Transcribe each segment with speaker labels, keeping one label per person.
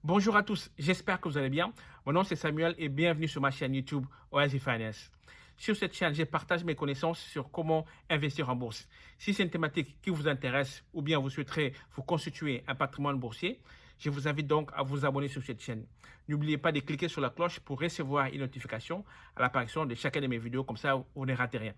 Speaker 1: Bonjour à tous, j'espère que vous allez bien. Mon nom c'est Samuel et bienvenue sur ma chaîne YouTube Oasis Finance. Sur cette chaîne, je partage mes connaissances sur comment investir en bourse. Si c'est une thématique qui vous intéresse ou bien vous souhaiterez vous constituer un patrimoine boursier, je vous invite donc à vous abonner sur cette chaîne. N'oubliez pas de cliquer sur la cloche pour recevoir une notification à l'apparition de chacune de mes vidéos, comme ça vous ne ratez rien.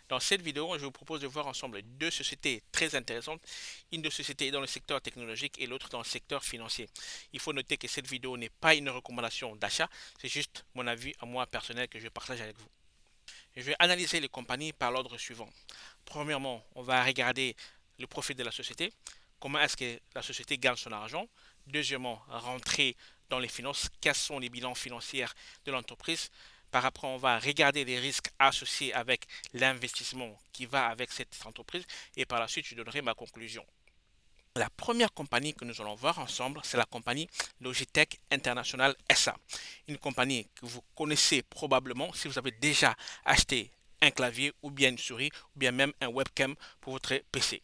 Speaker 1: Dans cette vidéo, je vous propose de voir ensemble deux sociétés très intéressantes. Une de sociétés dans le secteur technologique et l'autre dans le secteur financier. Il faut noter que cette vidéo n'est pas une recommandation d'achat, c'est juste mon avis à moi personnel que je partage avec vous. Je vais analyser les compagnies par l'ordre suivant. Premièrement, on va regarder le profit de la société. Comment est-ce que la société gagne son argent? Deuxièmement, rentrer dans les finances. Quels sont les bilans financiers de l'entreprise? Par après, on va regarder les risques associés avec l'investissement qui va avec cette entreprise. Et par la suite, je donnerai ma conclusion. La première compagnie que nous allons voir ensemble, c'est la compagnie Logitech International SA. Une compagnie que vous connaissez probablement si vous avez déjà acheté un clavier ou bien une souris ou bien même un webcam pour votre PC.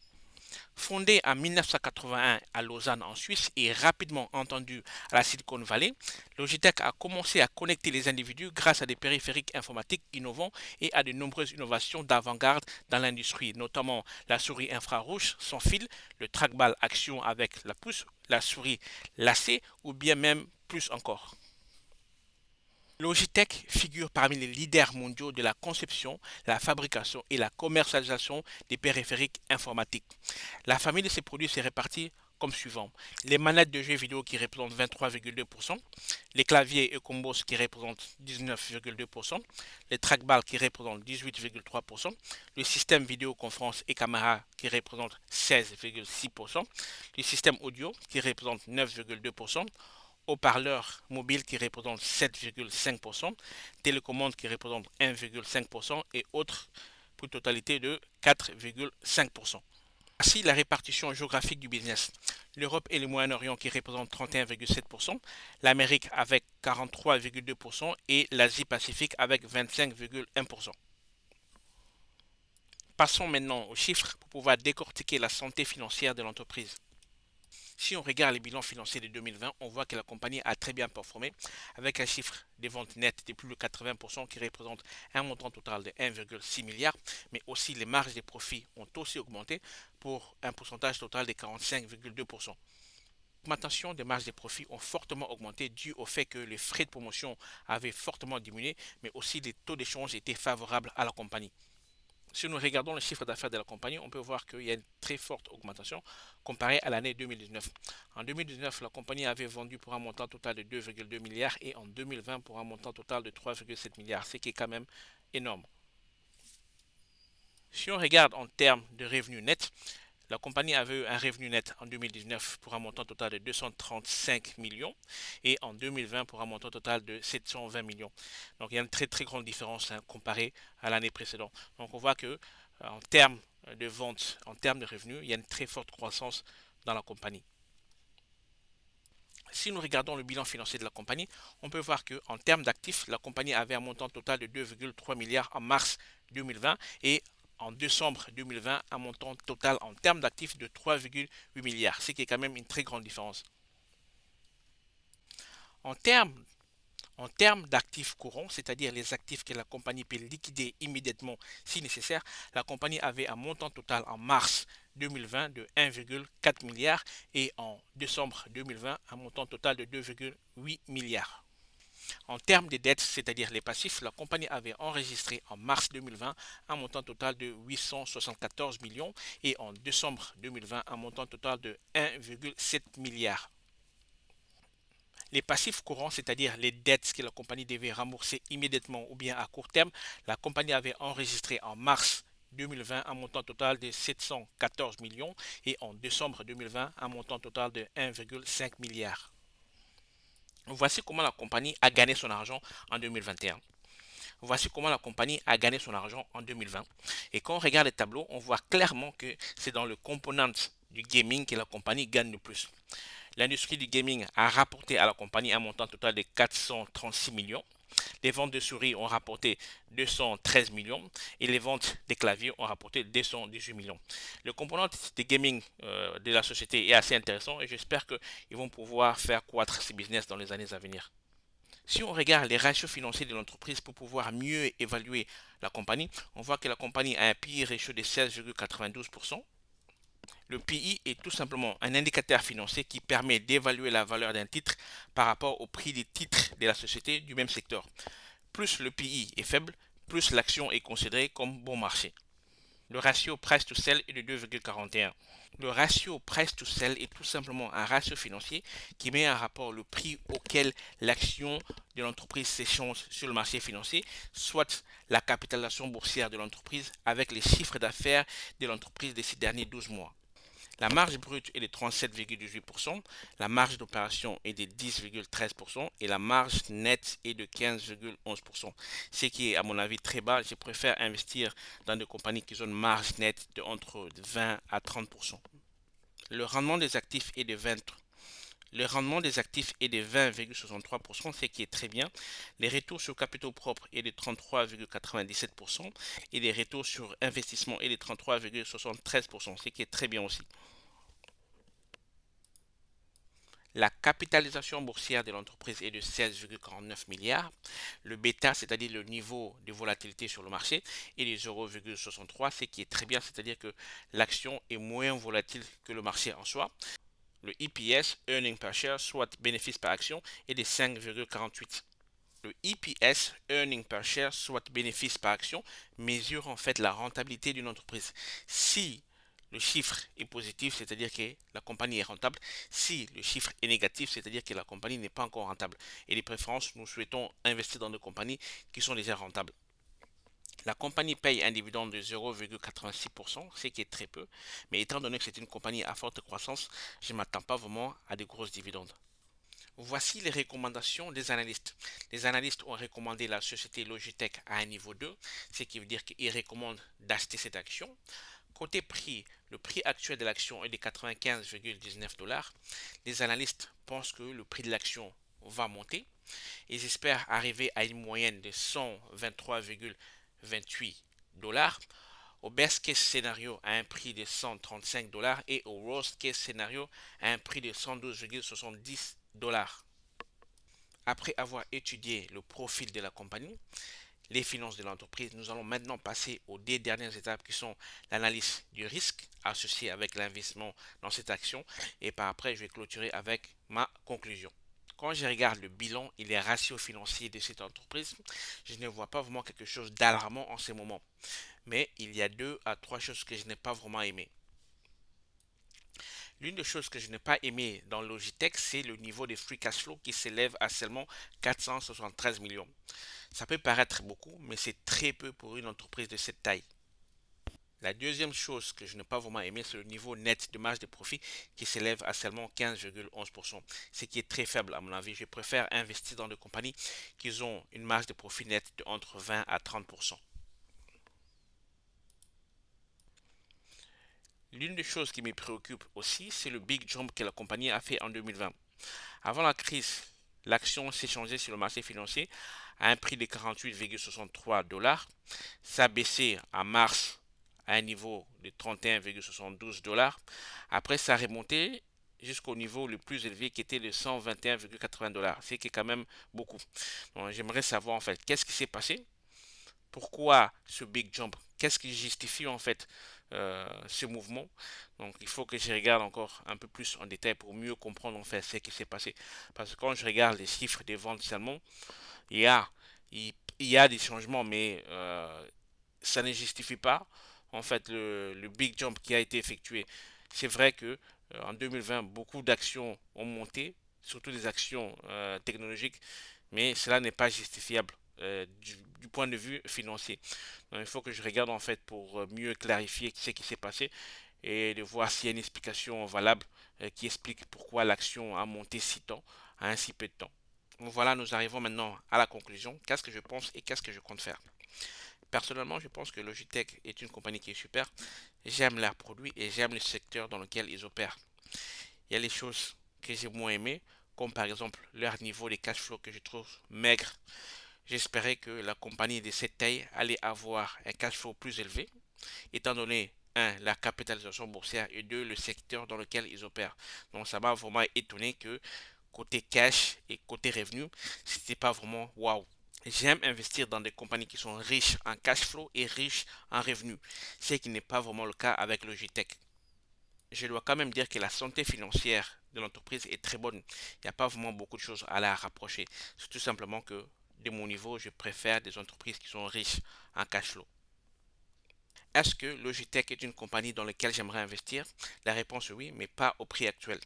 Speaker 1: Fondée en 1981 à Lausanne en Suisse et rapidement entendue à la Silicon Valley, Logitech a commencé à connecter les individus grâce à des périphériques informatiques innovants et à de nombreuses innovations d'avant-garde dans l'industrie, notamment la souris infrarouge sans fil, le trackball action avec la pouce, la souris lacée ou bien même plus encore. Logitech figure parmi les leaders mondiaux de la conception, la fabrication et la commercialisation des périphériques informatiques. La famille de ces produits s'est répartie comme suivant. Les manettes de jeux vidéo qui représentent 23,2%, les claviers et combos qui représentent 19,2%, les trackballs qui représentent 18,3%, le système vidéoconférence et caméra qui représente 16,6%, le système audio qui représente 9,2%, haut-parleurs mobiles qui représentent 7,5%, télécommande qui représente 1,5% et autres pour une totalité de 4,5%. Ainsi, la répartition géographique du business. L'Europe et le Moyen-Orient qui représentent 31,7%, l'Amérique avec 43,2% et l'Asie-Pacifique avec 25,1%. Passons maintenant aux chiffres pour pouvoir décortiquer la santé financière de l'entreprise. Si on regarde les bilans financiers de 2020, on voit que la compagnie a très bien performé avec un chiffre de ventes nettes de plus de 80% qui représente un montant total de 1,6 milliard, mais aussi les marges de profit ont aussi augmenté pour un pourcentage total de 45,2%. L'augmentation des marges de profit ont fortement augmenté dû au fait que les frais de promotion avaient fortement diminué, mais aussi les taux d'échange étaient favorables à la compagnie. Si nous regardons le chiffre d'affaires de la compagnie, on peut voir qu'il y a une très forte augmentation comparée à l'année 2019. En 2019, la compagnie avait vendu pour un montant total de 2,2 milliards et en 2020 pour un montant total de 3,7 milliards, ce qui est quand même énorme. Si on regarde en termes de revenus nets, la compagnie avait eu un revenu net en 2019 pour un montant total de 235 millions et en 2020 pour un montant total de 720 millions. Donc il y a une très très grande différence comparée à l'année précédente. Donc on voit que en termes de vente, en termes de revenus, il y a une très forte croissance dans la compagnie. Si nous regardons le bilan financier de la compagnie, on peut voir qu'en termes d'actifs, la compagnie avait un montant total de 2,3 milliards en mars 2020 et en décembre 2020 un montant total en termes d'actifs de 3,8 milliards, ce qui est quand même une très grande différence. En termes En termes d'actifs courants, c'est-à-dire les actifs que la compagnie peut liquider immédiatement si nécessaire, la compagnie avait un montant total en mars 2020 de 1,4 milliard et en décembre 2020 un montant total de 2,8 milliards. En termes de dettes, c'est-à-dire les passifs, la compagnie avait enregistré en mars 2020 un montant total de 874 millions et en décembre 2020 un montant total de 1,7 milliard. Les passifs courants, c'est-à-dire les dettes que la compagnie devait rembourser immédiatement ou bien à court terme, la compagnie avait enregistré en mars 2020 un montant total de 714 millions et en décembre 2020 un montant total de 1,5 milliard. Voici comment la compagnie a gagné son argent en 2021. Voici comment la compagnie a gagné son argent en 2020. Et quand on regarde les tableaux, on voit clairement que c'est dans le component du gaming que la compagnie gagne le plus. L'industrie du gaming a rapporté à la compagnie un montant total de 436 millions. Les ventes de souris ont rapporté 213 millions et les ventes des claviers ont rapporté 218 millions. Le component de gaming de la société est assez intéressant et j'espère qu'ils vont pouvoir faire croître ces business dans les années à venir. Si on regarde les ratios financiers de l'entreprise pour pouvoir mieux évaluer la compagnie, on voit que la compagnie a un PI ratio de 16,92%. Le PI est tout simplement un indicateur financier qui permet d'évaluer la valeur d'un titre par rapport au prix des titres de la société du même secteur. Plus le PI est faible, plus l'action est considérée comme bon marché. Le ratio price to sell est de 2,41. Le ratio price to sell est tout simplement un ratio financier qui met en rapport le prix auquel l'action de l'entreprise s'échange sur le marché financier, soit la capitalisation boursière de l'entreprise avec les chiffres d'affaires de l'entreprise de ces derniers 12 mois. La marge brute est de 37,18%, la marge d'opération est de 10,13% et la marge nette est de 15,11%. Ce qui est à mon avis très bas. Je préfère investir dans des compagnies qui ont une marge nette de entre 20 à 30%. Le rendement des actifs est de 20. Le rendement des actifs est de 20,63%, ce qui est très bien. Les retours sur capitaux propres est de 33,97% et les retours sur investissement est de 33,73%, ce qui est très bien aussi. La capitalisation boursière de l'entreprise est de 16,49 milliards. Le bêta, c'est-à-dire le niveau de volatilité sur le marché, est de 0,63, ce qui est très bien, c'est-à-dire que l'action est moins volatile que le marché en soi. Le EPS, earning per share, soit bénéfice par action, est de 5,48. Le EPS, earning per share, soit bénéfice par action, mesure en fait la rentabilité d'une entreprise. Si le chiffre est positif, c'est-à-dire que la compagnie est rentable. Si le chiffre est négatif, c'est-à-dire que la compagnie n'est pas encore rentable. Et de préférence, nous souhaitons investir dans des compagnies qui sont déjà rentables. La compagnie paye un dividende de 0,86%, ce qui est très peu. Mais étant donné que c'est une compagnie à forte croissance, je ne m'attends pas vraiment à des grosses dividendes. Voici les recommandations des analystes. Les analystes ont recommandé la société Logitech à un niveau 2, ce qui veut dire qu'ils recommandent d'acheter cette action. Côté prix, le prix actuel de l'action est de 95,19 $. Les analystes pensent que le prix de l'action va monter. Ils espèrent arriver à une moyenne de 123,28 $. Au best case scénario à un prix de 135 $ et au worst case scénario à un prix de 112,70 $. Après avoir étudié le profil de la compagnie, les finances de l'entreprise, nous allons maintenant passer aux deux dernières étapes qui sont l'analyse du risque associé avec l'investissement dans cette action et par après je vais clôturer avec ma conclusion. Quand je regarde le bilan et les ratios financiers de cette entreprise, je ne vois pas vraiment quelque chose d'alarmant en ce moment. Mais il y a deux à trois choses que je n'ai pas vraiment aimées. L'une des choses que je n'ai pas aimé dans Logitech, c'est le niveau de free cash flow qui s'élève à seulement 473 millions. Ça peut paraître beaucoup, mais c'est très peu pour une entreprise de cette taille. La deuxième chose que je n'ai pas vraiment aimé, c'est le niveau net de marge de profit qui s'élève à seulement 15,11%, ce qui est très faible à mon avis. Je préfère investir dans des compagnies qui ont une marge de profit net de entre 20 à 30%. L'une des choses qui me préoccupe aussi, c'est le big jump que la compagnie a fait en 2020. Avant la crise, l'action s'échangeait sur le marché financier à un prix de 48,63 $. Ça a baissé en mars à un niveau de 31,72 $. Après, ça a remonté jusqu'au niveau le plus élevé qui était de 121,80 $. C'est qui est quand même beaucoup. Donc, j'aimerais savoir en fait qu'est-ce qui s'est passé. Pourquoi ce big jump? Qu'est-ce qui justifie en fait ce mouvement? Donc il faut que je regarde encore un peu plus en détail pour mieux comprendre en fait ce qui s'est passé. Parce que quand je regarde les chiffres des ventes seulement, il y a, il y a des changements, mais ça ne justifie pas en fait le big jump qui a été effectué. C'est vrai que en 2020, beaucoup d'actions ont monté, surtout des actions technologiques, mais cela n'est pas justifiable du point de vue financier. Donc, il faut que je regarde en fait pour mieux clarifier ce qui s'est passé et de voir s'il y a une explication valable qui explique pourquoi l'action a monté si temps, à un si peu de temps. Voilà, nous arrivons maintenant à la conclusion. Qu'est-ce que je pense et qu'est-ce que je compte faire? Personnellement, je pense que Logitech est une compagnie qui est super. J'aime leurs produits et j'aime le secteur dans lequel ils opèrent. Il y a les choses que j'ai moins aimées, comme par exemple leur niveau de cash flow que je trouve maigre. J'espérais que la compagnie de cette taille allait avoir un cash flow plus élevé, étant donné, un, la capitalisation boursière et deux, le secteur dans lequel ils opèrent. Donc ça m'a vraiment étonné que côté cash et côté revenu, c'était pas vraiment waouh. J'aime investir dans des compagnies qui sont riches en cash flow et riches en revenus, ce qui n'est pas vraiment le cas avec Logitech. Je dois quand même dire que la santé financière de l'entreprise est très bonne. Il n'y a pas vraiment beaucoup de choses à la rapprocher. C'est tout simplement que, de mon niveau, je préfère des entreprises qui sont riches en cash flow. Est-ce que Logitech est une compagnie dans laquelle j'aimerais investir? La réponse est oui, mais pas au prix actuel.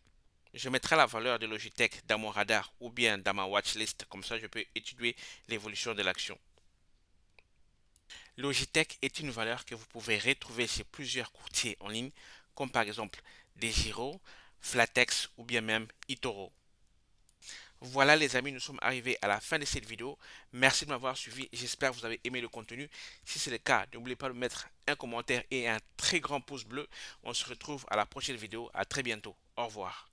Speaker 1: Je mettrai la valeur de Logitech dans mon radar ou bien dans ma watchlist, comme ça je peux étudier l'évolution de l'action. Logitech est une valeur que vous pouvez retrouver chez plusieurs courtiers en ligne, comme par exemple Desgiro, Flatex ou bien même eToro. Voilà les amis, nous sommes arrivés à la fin de cette vidéo. Merci de m'avoir suivi. J'espère que vous avez aimé le contenu. Si c'est le cas, n'oubliez pas de mettre un commentaire et un très grand pouce bleu. On se retrouve à la prochaine vidéo. À très bientôt. Au revoir.